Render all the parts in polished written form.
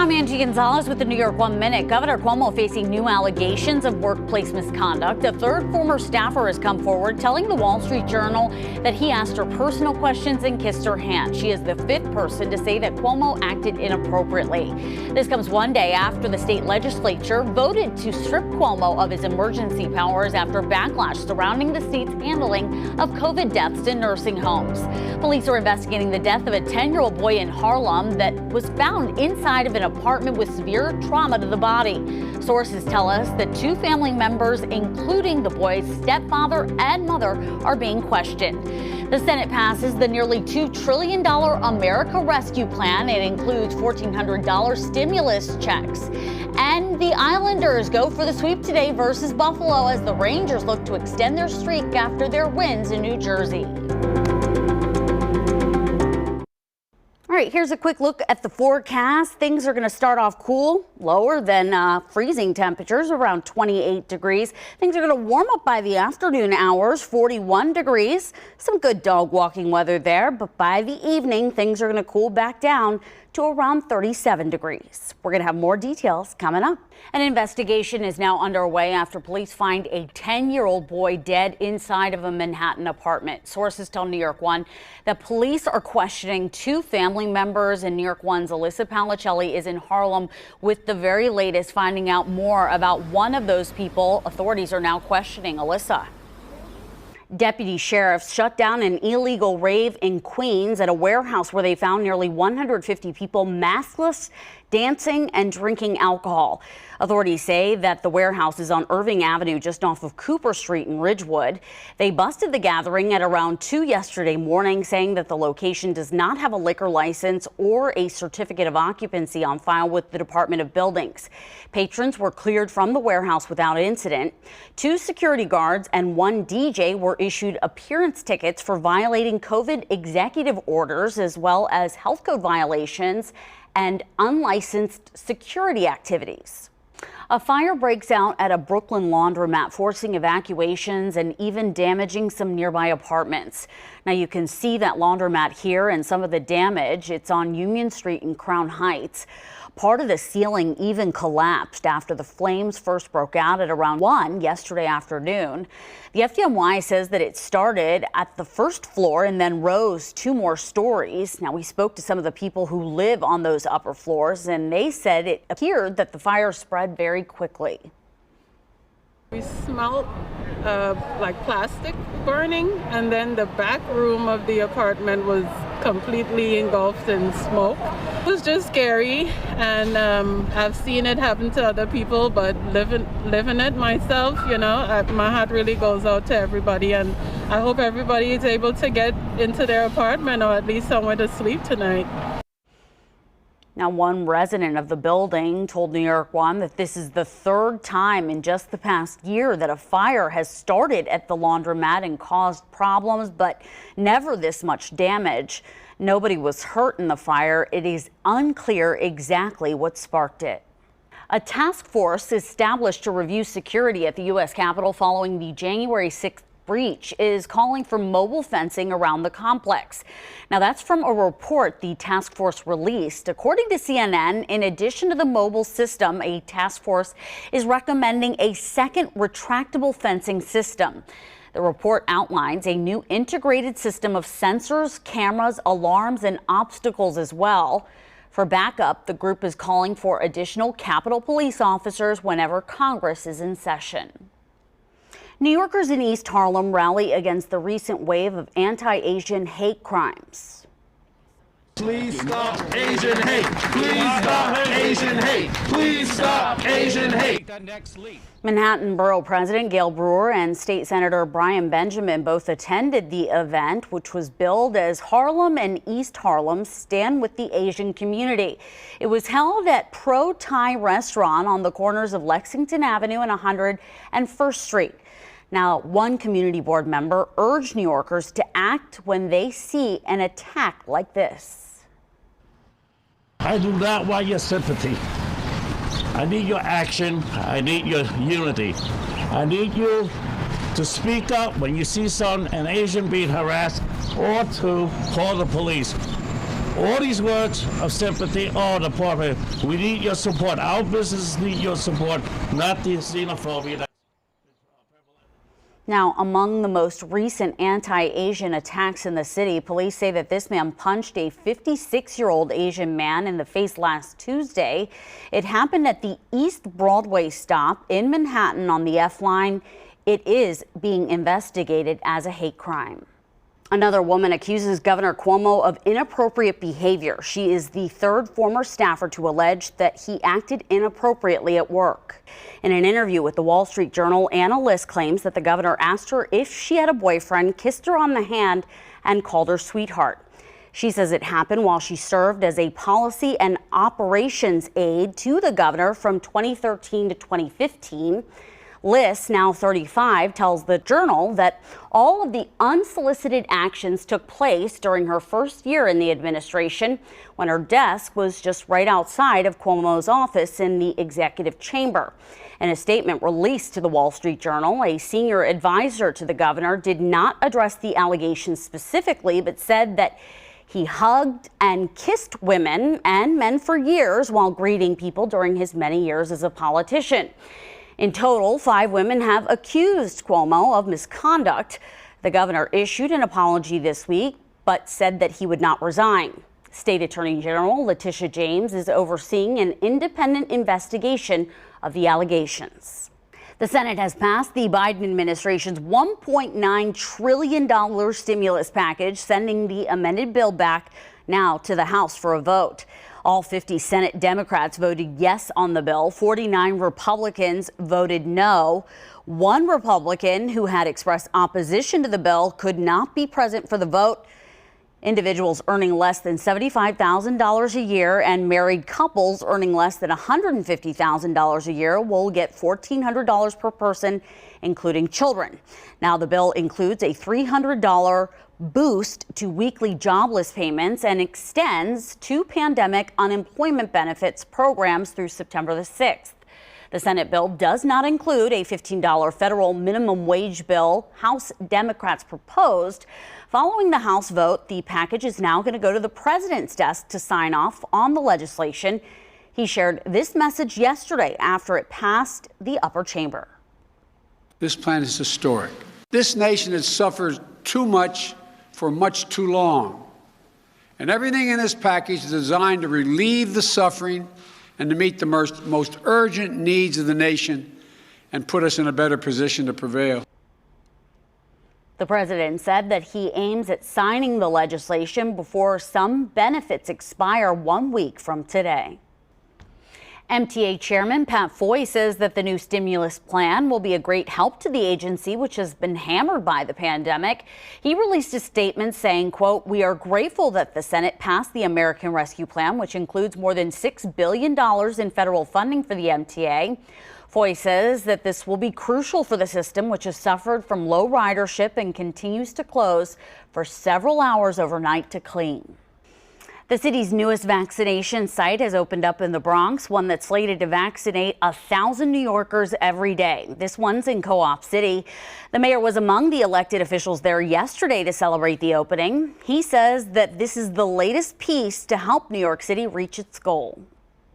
I'm Angie Gonzalez with the New York 1 Minute. Governor Cuomo facing new allegations of workplace misconduct. A third former staffer has come forward telling the Wall Street Journal that he asked her personal questions and kissed her hand. She is the fifth person to say that Cuomo acted inappropriately. This comes one day after the state legislature voted to strip Cuomo of his emergency powers after backlash surrounding the state's handling of COVID deaths in nursing homes. Police are investigating the death of a 10-year-old boy in Harlem that was found inside of an apartment with severe trauma to the body. Sources tell us that two family members, including the boy's stepfather and mother, are being questioned. The Senate passes the nearly $2 trillion America Rescue Plan. It includes $1,400 stimulus checks. And the Islanders go for the sweep today versus Buffalo as the Rangers look to extend their streak after their wins in New Jersey. All right, here's a quick look at the forecast. Things are going to start off cool, lower than freezing temperatures, around 28 degrees. Things are going to warm up by the afternoon hours, 41 degrees. Some good dog walking weather there, but by the evening, things are going to cool back down to around 37 degrees. We're going to have more details coming up. An investigation is now underway after police find a 10-year-old boy dead inside of a Manhattan apartment. Sources tell New York 1 that police are questioning two family members, and New York 1's Alyssa Palicelli is in Harlem with the very latest, finding out more about one of those people. Authorities are now questioning Alyssa. Deputy sheriffs shut down an illegal rave in Queens at a warehouse where they found nearly 150 people maskless, dancing and drinking alcohol. Authorities say that the warehouse is on Irving Avenue just off of Cooper Street in Ridgewood. They busted the gathering at around 2 yesterday morning, saying that the location does not have a liquor license or a certificate of occupancy on file with the Department of Buildings. Patrons were cleared from the warehouse without incident. 2 security guards and 1 DJ were issued appearance tickets for violating COVID executive orders, as well as health code violations and unlicensed security activities. A fire breaks out at a Brooklyn laundromat, forcing evacuations and even damaging some nearby apartments. Now you can see that laundromat here and some of the damage. It's on Union Street in Crown Heights. Part of the ceiling even collapsed after the flames first broke out at around 1 yesterday afternoon. The FDNY says that it started at the first floor and then rose 2 more stories. Now, we spoke to some of the people who live on those upper floors, and they said it appeared that the fire spread very quickly. We smelled like plastic burning, and then the back room of the apartment was completely engulfed in smoke. It was just scary, and I've seen it happen to other people, but living it myself, you know, my heart really goes out to everybody, and I hope everybody is able to get into their apartment or at least somewhere to sleep tonight. Now, one resident of the building told New York 1 that this is the 3rd time in just the past year that a fire has started at the laundromat and caused problems, but never this much damage. Nobody was hurt in the fire. It is unclear exactly what sparked it. A task force established to review security at the U.S. Capitol following the January 6th breach is calling for mobile fencing around the complex. Now, that's from a report the task force released. According to CNN, in addition to the mobile system, a task force is recommending a second retractable fencing system. The report outlines a new integrated system of sensors, cameras, alarms, and obstacles as well. For backup, the group is calling for additional Capitol police officers whenever Congress is in session. New Yorkers in East Harlem rally against the recent wave of anti-Asian hate crimes. Please stop Asian hate. Please stop Asian hate. Please stop Asian hate. Manhattan Borough President Gail Brewer and State Senator Brian Benjamin both attended the event, which was billed as Harlem and East Harlem Stand with the Asian Community. It was held at Pro Thai Restaurant on the corners of Lexington Avenue and 100 and 1st Street. Now, one community board member urged New Yorkers to act when they see an attack like this. I do not want your sympathy. I need your action. I need your unity. I need you to speak up when you see an Asian being harassed, or to call the police, all these words of sympathy. Oh, the poor people. We need your support. Our businesses need your support, not the xenophobia. Now, among the most recent anti-Asian attacks in the city, police say that this man punched a 56-year-old Asian man in the face last Tuesday. It happened at the East Broadway stop in Manhattan on the F line. It is being investigated as a hate crime. Another woman accuses Governor Cuomo of inappropriate behavior. She is the third former staffer to allege that he acted inappropriately at work. In an interview with the Wall Street Journal, Anna List claims that the governor asked her if she had a boyfriend, kissed her on the hand, and called her sweetheart. She says it happened while she served as a policy and operations aide to the governor from 2013 to 2015. Liz, now 35, tells the Journal that all of the unsolicited actions took place during her first year in the administration, when her desk was just right outside of Cuomo's office in the executive chamber. In a statement released to the Wall Street Journal, a senior advisor to the governor did not address the allegations specifically, but said that he hugged and kissed women and men for years while greeting people during his many years as a politician. In total, 5 women have accused Cuomo of misconduct. The governor issued an apology this week, but said that he would not resign. State Attorney General Letitia James is overseeing an independent investigation of the allegations. The Senate has passed the Biden administration's $1.9 trillion stimulus package, sending the amended bill back now to the House for a vote. All 50 Senate Democrats voted yes on the bill. 49 Republicans voted no. One Republican who had expressed opposition to the bill could not be present for the vote. Individuals earning less than $75,000 a year and married couples earning less than $150,000 a year will get $1,400 per person, including children. Now, the bill includes a $300 boost to weekly jobless payments and extends 2 pandemic unemployment benefits programs through September the 6th. The Senate bill does not include a $15 federal minimum wage bill House Democrats proposed. Following the House vote, the package is now going to go to the president's desk to sign off on the legislation. He shared this message yesterday after it passed the upper chamber. This plan is historic. This nation has suffered too much for much too long. And everything in this package is designed to relieve the suffering and to meet the most urgent needs of the nation and put us in a better position to prevail. The president said that he aims at signing the legislation before some benefits expire 1 week from today. MTA Chairman Pat Foy says that the new stimulus plan will be a great help to the agency, which has been hammered by the pandemic. He released a statement saying, quote, "We are grateful that the Senate passed the American Rescue Plan, which includes more than $6 billion in federal funding for the MTA. Foy says that this will be crucial for the system, which has suffered from low ridership and continues to close for several hours overnight to clean. The city's newest vaccination site has opened up in the Bronx, one that's slated to vaccinate 1,000 New Yorkers every day. This one's in Co-op City. The mayor was among the elected officials there yesterday to celebrate the opening. He says that this is the latest piece to help New York City reach its goal.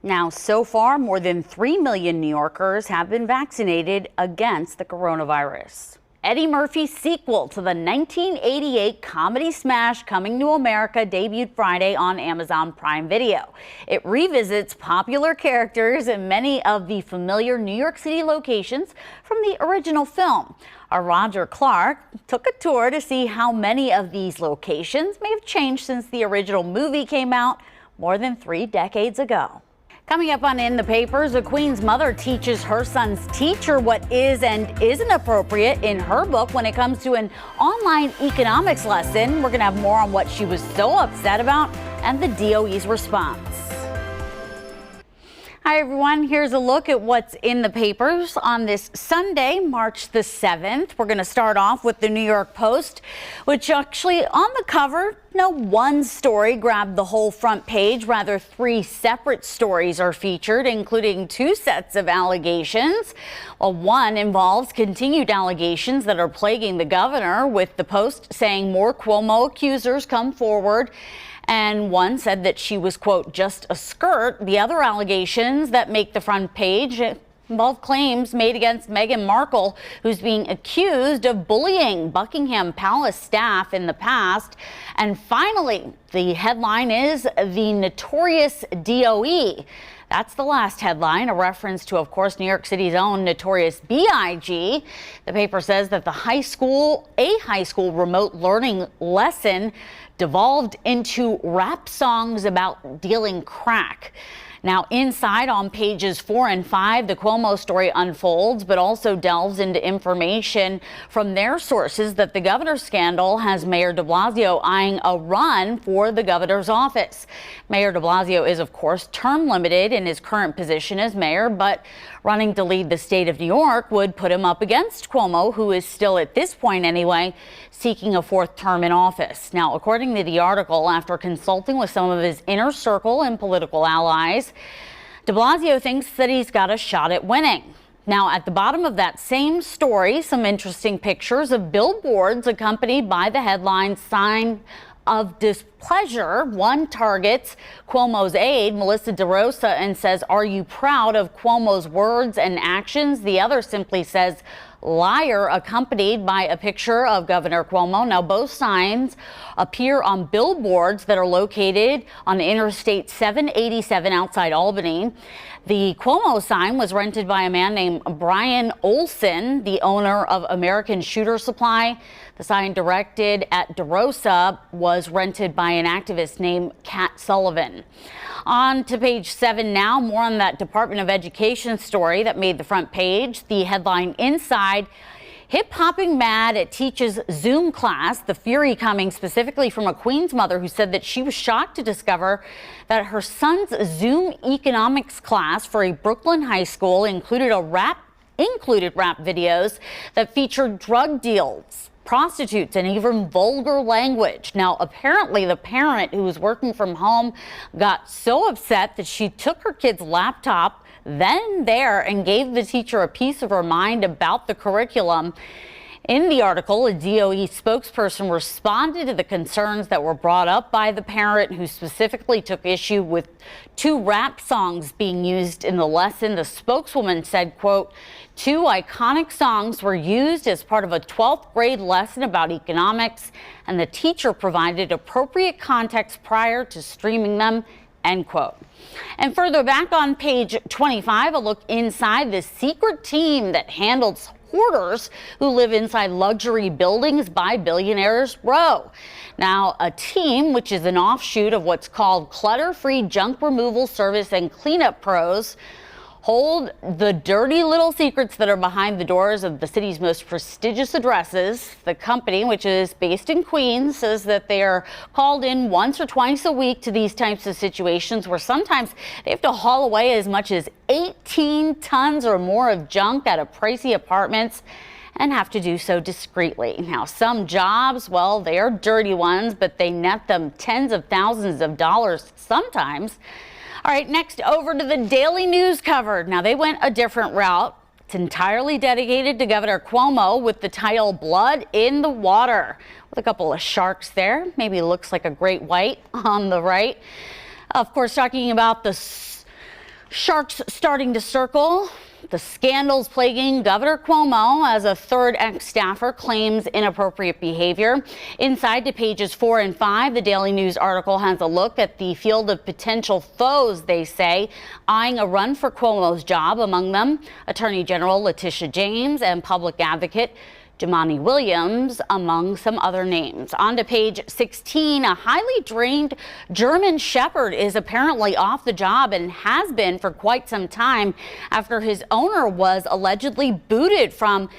Now, so far, more than 3 million New Yorkers have been vaccinated against the coronavirus. Eddie Murphy's sequel to the 1988 comedy smash Coming to America debuted Friday on Amazon Prime Video. It revisits popular characters in many of the familiar New York City locations from the original film. Our Roger Clark took a tour to see how many of these locations may have changed since the original movie came out more than 3 decades ago. Coming up on In the Papers, a Queen's mother teaches her son's teacher what is and isn't appropriate in her book when it comes to an online economics lesson. We're going to have more on what she was so upset about and the DOE's response. Hi, everyone. Here's a look at what's in the papers on this Sunday, March the 7th. We're going to start off with the New York Post, which actually on the cover No one story grabbed the whole front page. Rather, 3 separate stories are featured, including 2 sets of allegations. Well, one involves continued allegations that are plaguing the governor, with the Post saying more Cuomo accusers come forward. And one said that she was, quote, just a skirt. The other allegations that make the front page involve claims made against Meghan Markle, who's being accused of bullying Buckingham Palace staff in the past. And finally, the headline is the notorious DOE. That's the last headline, a reference to, of course, New York City's own notorious BIG. The paper says that a high school remote learning lesson devolved into rap songs about dealing crack. Now, inside on pages 4 and 5, the Cuomo story unfolds, but also delves into information from their sources that the governor's scandal has Mayor de Blasio eyeing a run for the governor's office. Mayor de Blasio is, of course, term limited in his current position as mayor, but running to lead the state of New York would put him up against Cuomo, who is still, at this point anyway, seeking a 4th term in office. Now, according to the article, after consulting with some of his inner circle and political allies, de Blasio thinks that he's got a shot at winning. Now, at the bottom of that same story, some interesting pictures of billboards accompanied by the headline "Sign of Displeasure." One targets Cuomo's aide, Melissa DeRosa, and says, "Are you proud of Cuomo's words and actions?" The other simply says, "Liar," accompanied by a picture of Governor Cuomo. Now, both signs appear on billboards that are located on Interstate 787 outside Albany. The Cuomo sign was rented by a man named Brian Olson, the owner of American Shooter Supply. The sign directed at DeRosa was rented by an activist named Kat Sullivan. On to page 7 now, more on that Department of Education story that made the front page. The headline inside: hip-hopping mad at teaches Zoom class. The fury coming specifically from a Queens mother who said that she was shocked to discover that her son's Zoom economics class for a Brooklyn high school included rap videos that featured drug deals, prostitutes, and even vulgar language. Now, apparently the parent, who was working from home, got so upset that she took her kid's laptop then and there and gave the teacher a piece of her mind about the curriculum. In the article, a DOE spokesperson responded to the concerns that were brought up by the parent, who specifically took issue with 2 rap songs being used in the lesson. The spokeswoman said, quote, 2 iconic songs were used as part of a 12th grade lesson about economics, and the teacher provided appropriate context prior to streaming them, end quote. And further back on page 25, a look inside the secret team that handles hoarders who live inside luxury buildings by billionaires row. Now, a team, which is an offshoot of what's called clutter-free junk removal service and cleanup pros, hold the dirty little secrets that are behind the doors of the city's most prestigious addresses. The company, which is based in Queens, says that they are called in once or twice a week to these types of situations, where sometimes they have to haul away as much as 18 tons or more of junk out of pricey apartments, and have to do so discreetly. Now, some jobs, well, they are dirty ones, but they net them tens of thousands of dollars sometimes. All right, next over to the Daily News cover. Now, they went a different route. It's entirely dedicated to Governor Cuomo, with the title "Blood in the Water," with a couple of sharks there. Maybe looks like a great white on the right. Of course, talking about the sharks starting to circle. The scandals plaguing Governor Cuomo as a 3rd ex-staffer claims inappropriate behavior. Inside to pages 4 and 5, the Daily News article has a look at the field of potential foes, they say, eyeing a run for Cuomo's job. Among them, Attorney General Letitia James and Public Advocate Jumaane Williams, among some other names. On to page 16, a highly trained German Shepherd is apparently off the job, and has been for quite some time, after his owner was allegedly booted from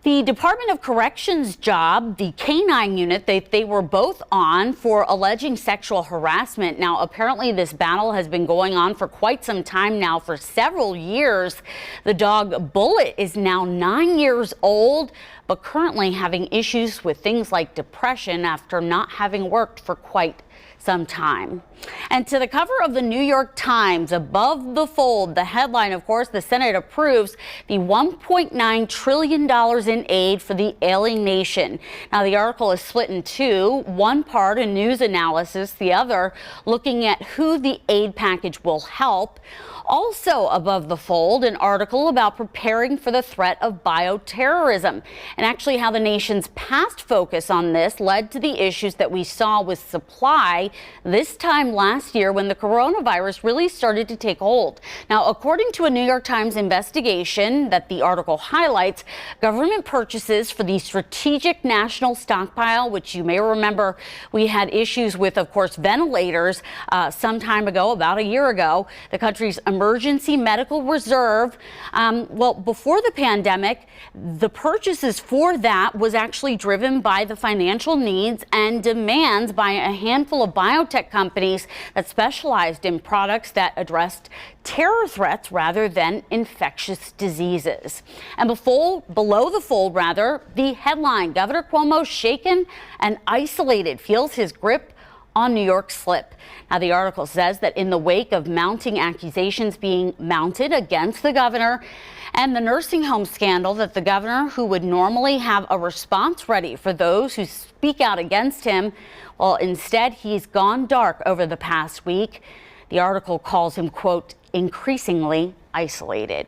The Department of Corrections job, the K-9 unit, they were both on for alleging sexual harassment. Now, apparently this battle has been going on for quite some time now, for several years. The dog Bullet is now 9 years old, but currently having issues with things like depression after not having worked for quite some time. And to the cover of the New York Times, above the fold, the headline, of course, the Senate approves the $1.9 trillion in aid for the ailing nation. Now, the article is split in two, one part a news analysis, the other looking at who the aid package will help. Also above the fold, an article about preparing for the threat of bioterrorism, and actually how the nation's past focus on this led to the issues that we saw with supply this time last year when the coronavirus really started to take hold. Now, according to a New York Times investigation that the article highlights, government purchases for the Strategic National Stockpile, which you may remember we had issues with, of course, ventilators some time ago, about a year ago, the country's emergency medical reserve. Well, before the pandemic, the purchases for that was actually driven by the financial needs and demands by a handful of biotech companies that specialized in products that addressed terror threats rather than infectious diseases. And below the fold, the headline, Governor Cuomo shaken and isolated, feels his grip on New York's slip. Now, the article says that in the wake of mounting accusations being mounted against the governor and the nursing home scandal, that the governor, who would normally have a response ready for those who speak out against him, well, instead he's gone dark over the past week. The article calls him, quote, increasingly isolated.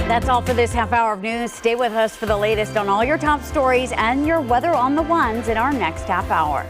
That's all for this half hour of news. Stay with us for the latest on all your top stories and your weather on the ones in our next half hour.